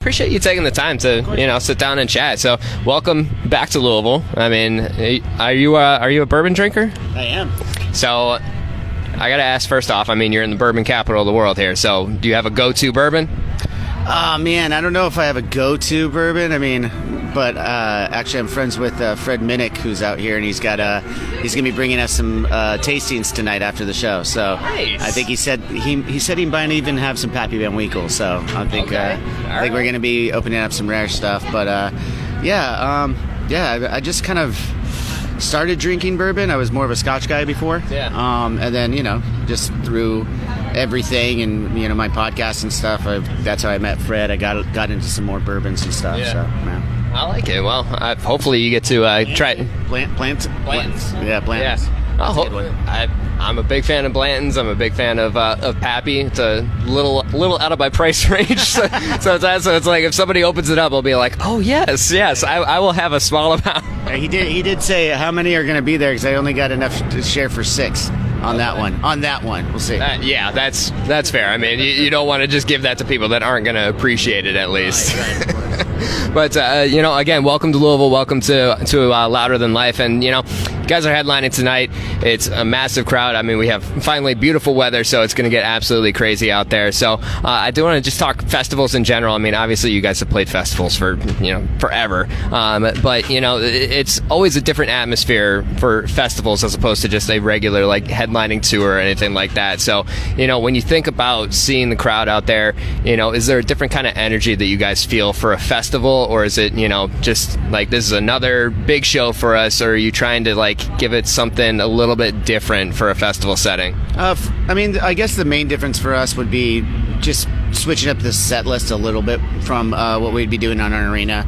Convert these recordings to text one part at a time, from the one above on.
Appreciate you taking the time to, sit down and chat. So, welcome back to Louisville. I mean, are you a bourbon drinker? I am. So, I gotta ask first off. I mean, you're in the bourbon capital of the world here. So, do you have a go-to bourbon? Man, I don't know if I have a go-to bourbon. I mean, but actually, I'm friends with Fred Minnick, who's out here, and he's gonna be bringing us some tastings tonight after the show. So nice. I think he said he might even have some Pappy Van Winkle. So I think we're gonna be opening up some rare stuff. But I just kind of started drinking bourbon. I was more of a Scotch guy before. Yeah. And then just through everything and my podcast and stuff, that's how I met Fred. I got into some more bourbons and stuff. Yeah. So man. I like it. Well, hopefully you get to try it. Blanton's. Yeah, Blanton's. Yeah. I'm a big fan of Blanton's. I'm a big fan of Pappy. It's a little out of my price range. So it's like if somebody opens it up, I'll be like, oh yes, I will have a small amount. He did say how many are going to be there because I only got enough to share for 6 on that one. On that one, we'll see. That's fair. I mean, you don't want to just give that to people that aren't going to appreciate it at least. Right. But again, welcome to Louisville. Welcome to Louder Than Life, and you guys are headlining tonight. It's a massive crowd. I mean, we have finally beautiful weather, so it's going to get absolutely crazy out there. So I do want to just talk festivals in general. I mean, obviously you guys have played festivals for forever, but it's always a different atmosphere for festivals as opposed to just a regular like headlining tour or anything like that. So when you think about seeing the crowd out there, is there a different kind of energy that you guys feel for a festival, or is it just like this is another big show for us, or are you trying to like give it something a little bit different for a festival setting? I mean, I guess the main difference for us would be just switching up the set list a little bit from what we'd be doing on our arena.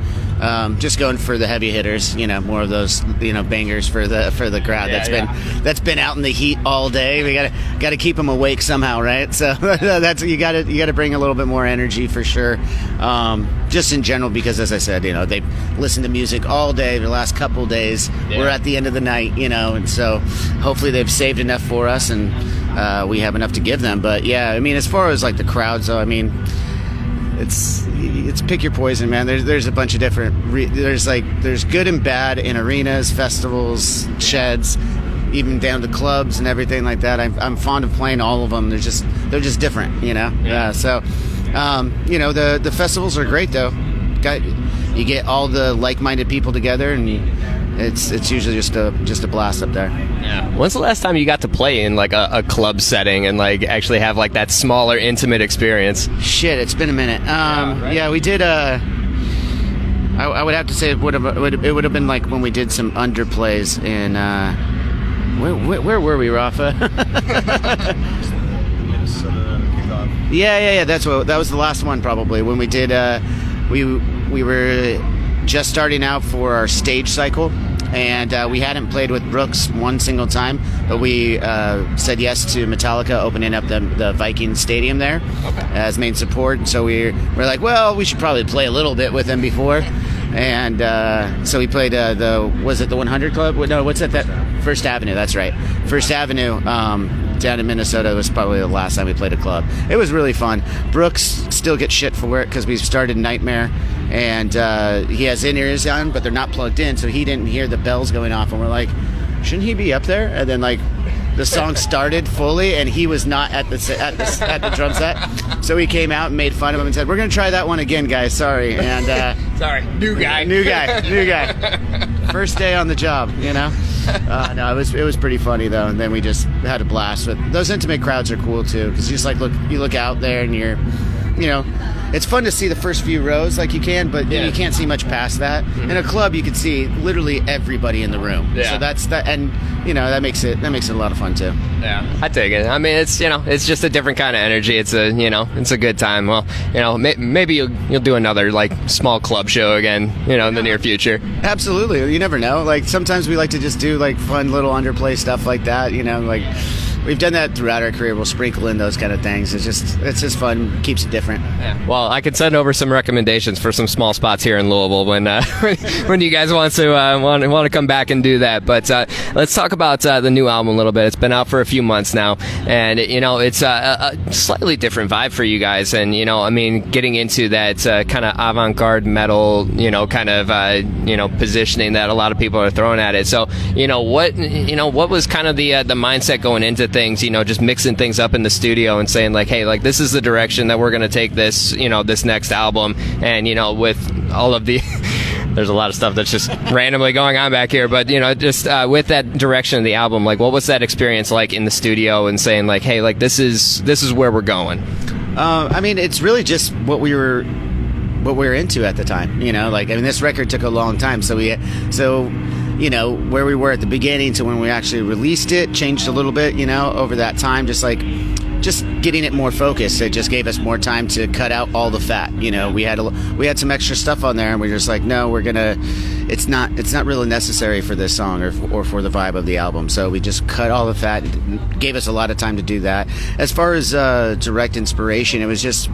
Just going for the heavy hitters, more of those, bangers for the crowd that's been out in the heat all day. We got to keep them awake somehow, right? So that's you got to bring a little bit more energy for sure. Just in general, because as I said, they've listened to music all day the last couple days. Yeah. We're at the end of the night, and so hopefully they've saved enough for us, and we have enough to give them. But yeah, I mean, as far as like the crowds, though, I mean, it's pick your poison, man. There's a bunch of different there's good and bad in arenas, festivals, sheds, even down to clubs and everything like that. I'm fond of playing all of them. They're just different, Yeah. So the festivals are great though. You get all the like-minded people together, and it's usually just a blast up there. Yeah. When's the last time you got to play in like a club setting and like actually have like that smaller, intimate experience? Shit, it's been a minute. Yeah, we did. I would have to say it would have been like when we did some underplays in. Where were we, Rafa? Yeah. That was the last one probably when we did. We were just starting out for our stage cycle, and we hadn't played with Brooks one single time, but we said yes to Metallica opening up the Viking Stadium there as main support. And so we're like, well, we should probably play a little bit with them before. And so we played was it the 100 Club? No, what's that? First Avenue, that's right. First Avenue down in Minnesota was probably the last time we played a club. It was really fun. Brooks still gets shit for it because we started Nightmare, and he has in-ears on, but they're not plugged in, so he didn't hear the bells going off, and we're like, shouldn't he be up there? And then like the song started fully, and he was not at the drum set, so he came out and made fun of him and said, we're going to try that one again, guys, sorry. And sorry, new guy. First day on the job, No, it was pretty funny though, and then we just had a blast. But those intimate crowds are cool too, because you just like you look out there and you're, it's fun to see the first few rows like you can, but you can't see much past that. Mm-hmm. In a club, you can see literally everybody in the room. Yeah. So that's that, and that makes it a lot of fun too. Yeah, I take it. I mean, it's it's just a different kind of energy. It's a good time. Well, maybe you'll do another like small club show again, in the near future. Absolutely. You never know. Like sometimes we like to just do like fun little underplay stuff like that. we've done that throughout our career. We'll sprinkle in those kind of things. It's just fun, keeps it different. Yeah. Well, I could send over some recommendations for some small spots here in Louisville when when you guys want to come back and do that. But let's talk about the new album a little bit. It's been out for a few months now, and it's a slightly different vibe for you guys. And I mean, getting into that kind of avant-garde metal, kind of positioning that a lot of people are throwing at it. So what was kind of the mindset going into things? Just mixing things up in the studio and saying like, hey, like this is the direction that we're going to take this this next album. And with all of the there's a lot of stuff that's just randomly going on back here, but just with that direction of the album, like what was that experience like in the studio and saying like, hey, like this is where we're going? I mean, it's really just what we were into at the time. This record took a long time, so where we were at the beginning to when we actually released it changed a little bit, over that time, just getting it more focused. It just gave us more time to cut out all the fat. We had some extra stuff on there, and we're just like, no, it's not really necessary for this song or for the vibe of the album. So we just cut all the fat. It gave us a lot of time to do that. As far as direct inspiration, it was just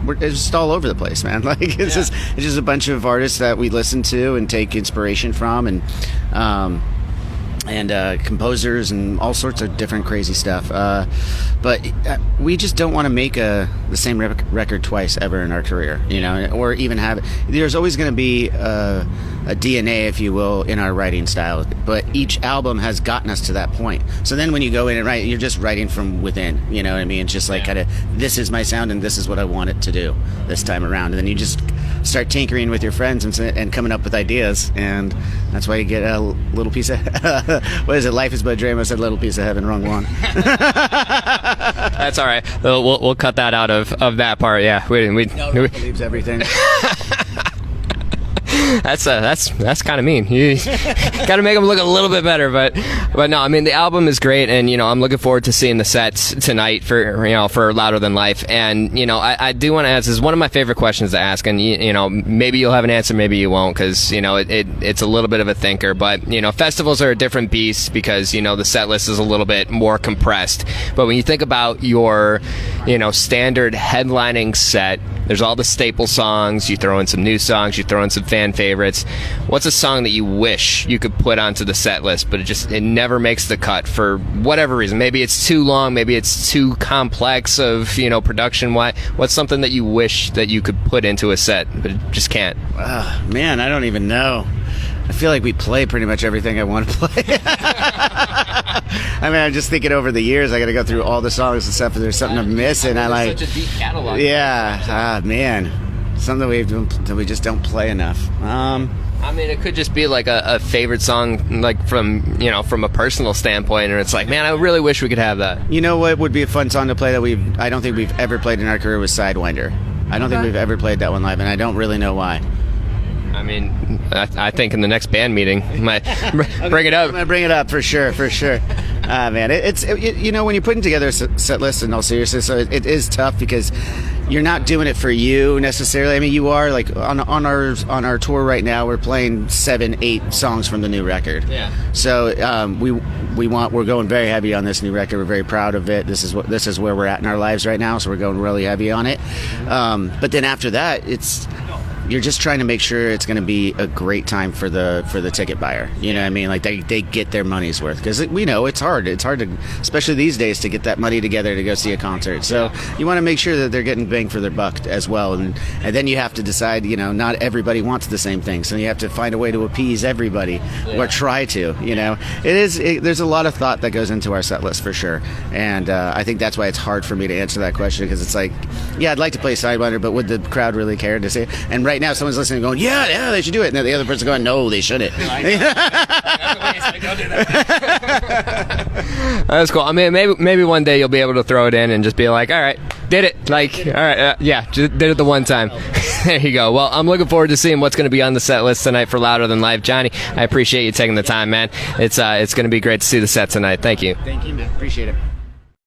all over the place, man. Like it's just a bunch of artists that we listen to and take inspiration from, and composers and all sorts of different crazy stuff. But we just don't want to make the same record twice ever in our career, or even have it. There's always going to be a DNA, if you will, in our writing style. But each album has gotten us to that point. So then when you go in and write, you're just writing from within. You know what I mean? It's just like kind of, this is my sound and this is what I want it to do this time around. And then you just start tinkering with your friends and coming up with ideas, and that's why you get a little piece of what is it? Life is but a dream. I said little piece of heaven, wrong one. That's all right. We'll cut that out of that part. Yeah, we believes everything. That's kind of mean. You got to make them look a little bit better, but no, I mean the album is great, and I'm looking forward to seeing the sets tonight for Louder Than Life. And I do want to ask, this is one of my favorite questions to ask, and maybe you'll have an answer, maybe you won't, because it's a little bit of a thinker. But festivals are a different beast because the set list is a little bit more compressed. But when you think about your standard headlining set, there's all the staple songs. You throw in some new songs. You throw in some fan favorites. What's a song that you wish you could put onto the set list, but it never makes the cut for whatever reason? Maybe it's too long. Maybe it's too complex of production. What's something that you wish that you could put into a set, but just can't? Man, I don't even know. I feel like we play pretty much everything I want to play. I mean, I'm just thinking over the years, I got to go through all the songs and stuff, and there's something I'm missing. Such a deep catalog. Yeah, man, something that we just don't play enough. I mean, it could just be like a favorite song, like from a personal standpoint, and it's like, man, I really wish we could have that. You know what would be a fun song to play that I don't think we've ever played in our career was Sidewinder. I don't think we've ever played that one live, and I don't really know why. I mean, I think in the next band meeting, might bring it up. I'm gonna bring it up for sure. Man, it's when you're putting together a set list in all seriousness, so it is tough because you're not doing it for you necessarily. I mean, you are like on our tour right now. We're playing 7-8 songs from the new record. Yeah. So we're going very heavy on this new record. We're very proud of it. This is where we're at in our lives right now. So we're going really heavy on it. But then after that, you're just trying to make sure it's going to be a great time for the ticket buyer. You know what I mean? Like they get their money's worth, because we know it's hard. It's hard to, especially these days, to get that money together to go see a concert. So you want to make sure that they're getting bang for their buck as well. And then you have to decide, not everybody wants the same thing. So you have to find a way to appease everybody, or try to, there's a lot of thought that goes into our set list for sure. And I think that's why it's hard for me to answer that question, because it's like, yeah, I'd like to play Sidewinder, but would the crowd really care to see it? And right now someone's listening going, yeah, they should do it, and then the other person going, no, they shouldn't. That's cool. I mean, maybe one day you'll be able to throw it in and just be like, all right, did it. Like, all right, just did it the one time. There you go. Well, I'm looking forward to seeing what's going to be on the set list tonight for Louder Than Life. Johnny, I appreciate you taking the time, man. It's going to be great to see the set tonight. Thank you. Thank you, man. Appreciate it.